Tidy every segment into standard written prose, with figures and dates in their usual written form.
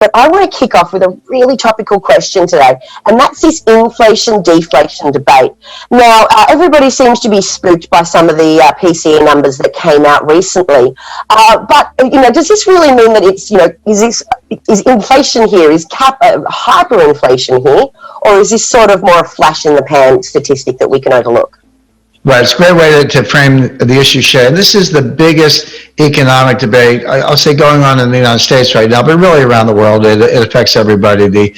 But I want to kick off with a really topical question today, and that's this inflation-deflation debate. Now, everybody seems to be spooked by some of the PCE numbers that came out recently. But, does this really mean that it's, is inflation here, is hyperinflation here, or is this sort of more a flash-in-the-pan statistic that we can overlook? Right, it's a great way to frame the issue, Shay. And this is the biggest economic debate, I'll say, going on in the United States right now, but really around the world. It affects everybody.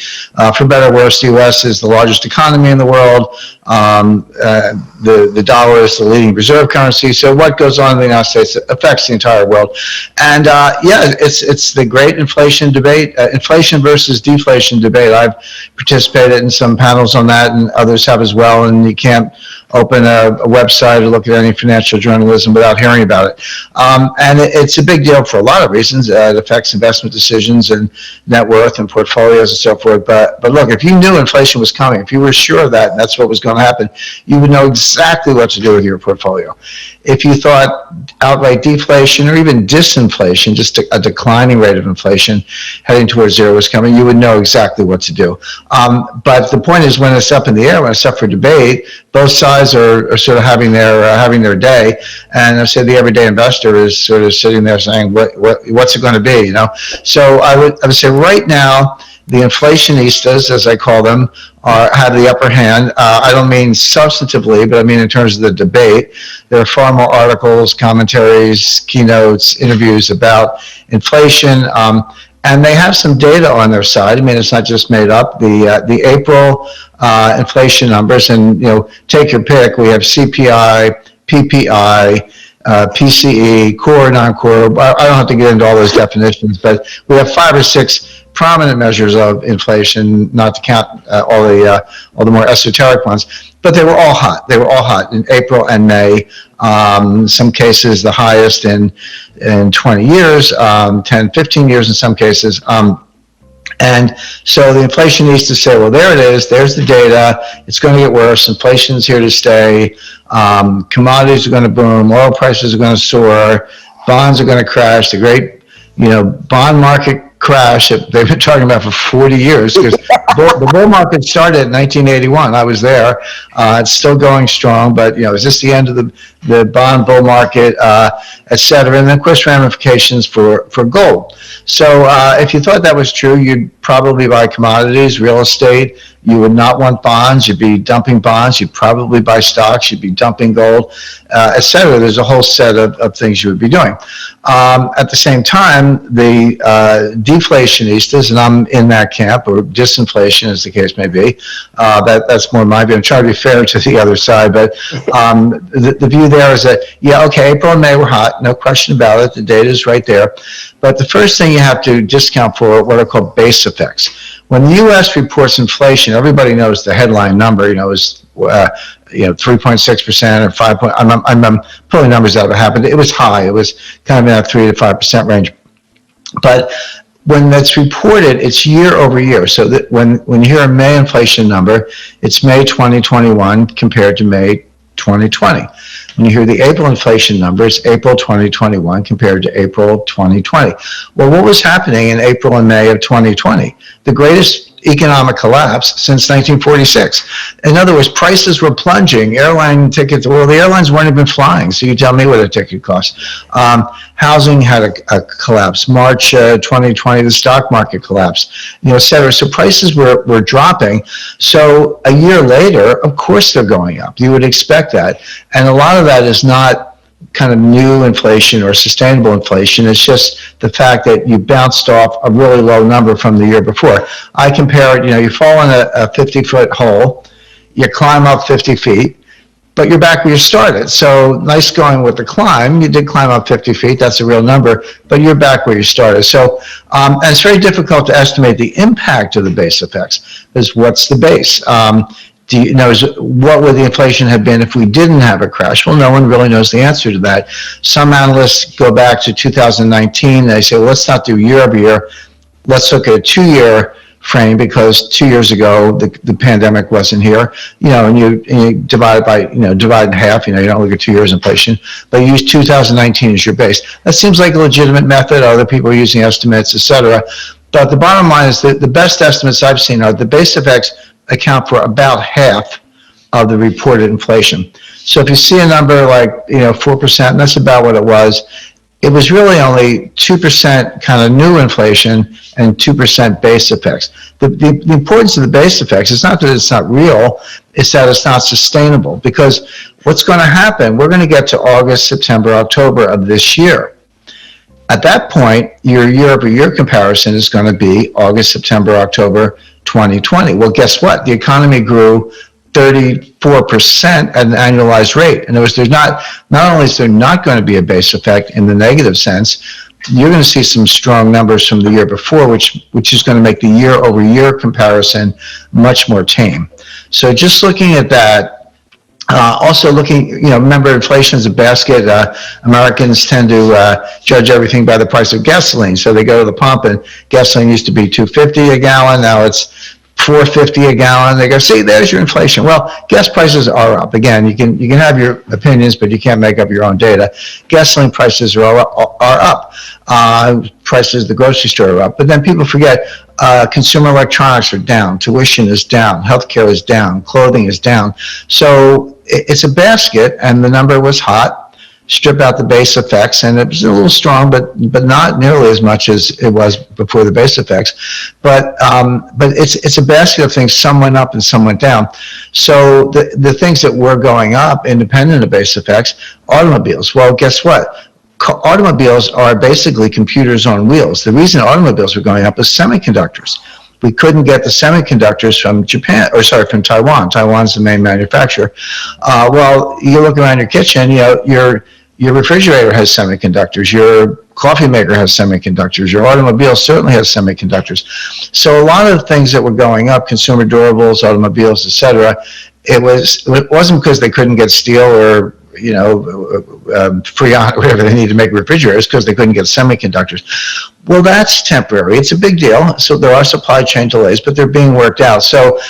For better or worse, the U.S. is the largest economy in the world. The dollar is the leading reserve currency. So what goes on in the United States affects the entire world. And it's the great inflation debate, inflation versus deflation debate. I've participated in some panels on that, and others have as well. And you can't open a website or look at any financial journalism without hearing about it. And it's a big deal for a lot of reasons. It affects investment decisions and net worth and portfolios and so forth. But look, if you knew inflation was coming, if you were sure of that, and that's what was going to happen, you would know exactly what to do with your portfolio. If you thought outright deflation or even disinflation, just a declining rate of inflation heading towards zero was coming, you would know exactly what to do. But the point is, when it's up in the air, when it's up for debate, both sides are sort of having their day, and I say the everyday investor is sort of sitting there saying, what's it going to be? So I would say right now, the inflationistas, as I call them, have the upper hand. I don't mean substantively, but I mean in terms of the debate. There are far more articles, commentaries, keynotes, interviews about inflation, and they have some data on their side. I mean, it's not just made up. The April inflation numbers, and take your pick. We have CPI, PPI, PCE, core, non-core. I don't have to get into all those definitions, but we have 5 or 6 prominent measures of inflation, not to count all the more esoteric ones. But they were all hot. They were all hot in April and May. In some cases, the highest in 20 years, 10, 15 years in some cases. And so the inflationists say, well, there it is. There's the data. It's going to get worse. Inflation's here to stay. Commodities are going to boom. Oil prices are going to soar. Bonds are going to crash. The great, bond market crash that they've been talking about for 40 years, because the bull market started in 1981. I was there. It's still going strong, but is this the end of the bond bull market, et cetera? And then, of course, ramifications for gold. So if you thought that was true, you'd probably buy commodities, real estate. You would not want bonds. You'd be dumping bonds. You'd probably buy stocks. You'd be dumping gold, et cetera. There's a whole set of things you would be doing. At the same time, the deflationistas, and I'm in that camp, or disinflation as the case may be, that's more my view. I'm trying to be fair to the other side, but the view there is that, April and May were hot, no question about it. The data is right there. But the first thing you have to discount for what are called base effects. When the U.S. reports inflation, everybody knows the headline number, is 3.6% or 5. I'm pulling numbers out of a hat, but it was high. It was kind of in that 3 to 5% range. But when that's reported, it's year over year. So that when you hear a May inflation number, it's May 2021 compared to May 2020. When you hear the April inflation number, it's April 2021 compared to April 2020. Well, what was happening in April and May of 2020? The greatest economic collapse since 1946. In other words, prices were plunging. Airline tickets, well, the airlines weren't even flying, so you tell me what a ticket costs. Housing had a collapse. March 2020, the stock market collapsed, et cetera. So prices were dropping. So a year later, of course they're going up. You would expect that. And a lot of that is not kind of new inflation or sustainable inflation. It's just the fact that you bounced off a really low number from the year before. I compare it, you fall in a 50-foot hole, you climb up 50 feet, but you're back where you started. So nice going with the climb. You did climb up 50 feet. That's a real number, but you're back where you started. So and it's very difficult to estimate the impact of the base effects, because what's the base? What would the inflation have been if we didn't have a crash? Well, no one really knows the answer to that. Some analysts go back to 2019. They say, well, let's not do year over year. Let's look at a 2-year frame, because 2 years ago the pandemic wasn't here. And you divide it by divide in half. You don't look at 2 years inflation, but you use 2019 as your base. That seems like a legitimate method. Other people are using estimates, etc. But the bottom line is that the best estimates I've seen are the base effects account for about half of the reported inflation. So if you see a number like 4%, and that's about what it was really only 2% kind of new inflation and 2% base effects. The importance of the base effects is not that it's not real, it's that it's not sustainable. Because what's going to happen, we're going to get to August, September, October of this year. At that point, your year-over-year comparison is going to be August, September, October 2020. Well, guess what? The economy grew 34% at an annualized rate. In other words, not only is there not going to be a base effect in the negative sense, you're going to see some strong numbers from the year before, which is going to make the year-over-year comparison much more tame. So just looking at that, also looking, remember inflation is a basket. Americans tend to judge everything by the price of gasoline. So they go to the pump and gasoline used to be $2.50 a gallon. Now it's $4.50 a gallon. They go, see, there's your inflation. Well, gas prices are up. Again, you can have your opinions, but you can't make up your own data. Gasoline prices are up. Prices at the grocery store are up. But then people forget consumer electronics are down. Tuition is down. Healthcare is down. Clothing is down. So it's a basket, and the number was hot. Strip out the base effects, and it was a little strong, but not nearly as much as it was before the base effects. But it's a basket of things. Some went up and some went down. So the things that were going up, independent of base effects, automobiles. Well, guess what? Automobiles are basically computers on wheels. The reason automobiles were going up is semiconductors. We couldn't get the semiconductors from from Taiwan. Taiwan's the main manufacturer. Well, you look around your kitchen, your refrigerator has semiconductors, your coffee maker has semiconductors, your automobile certainly has semiconductors. So a lot of the things that were going up, consumer durables, automobiles, etc., it wasn't because they couldn't get steel or Freon, whatever they need to make refrigerators, because they couldn't get semiconductors. Well, that's temporary. It's a big deal. So there are supply chain delays, but they're being worked out. So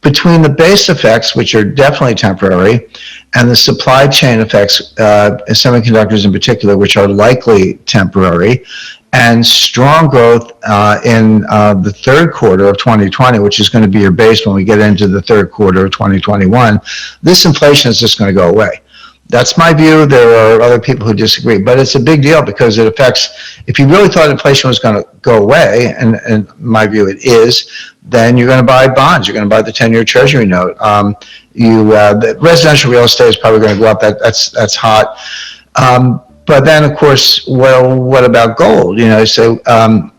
between the base effects, which are definitely temporary, and the supply chain effects, semiconductors in particular, which are likely temporary, and strong growth in the third quarter of 2020, which is going to be your base when we get into the third quarter of 2021, this inflation is just going to go away. That's my view. There are other people who disagree, but it's a big deal because it affects, if you really thought inflation was going to go away, and in my view it is, then you're going to buy bonds. You're going to buy the 10-year Treasury note. The residential real estate is probably going to go up. That's hot. But then, of course, well, what about gold? And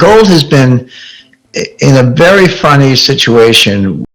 gold has been in a very funny situation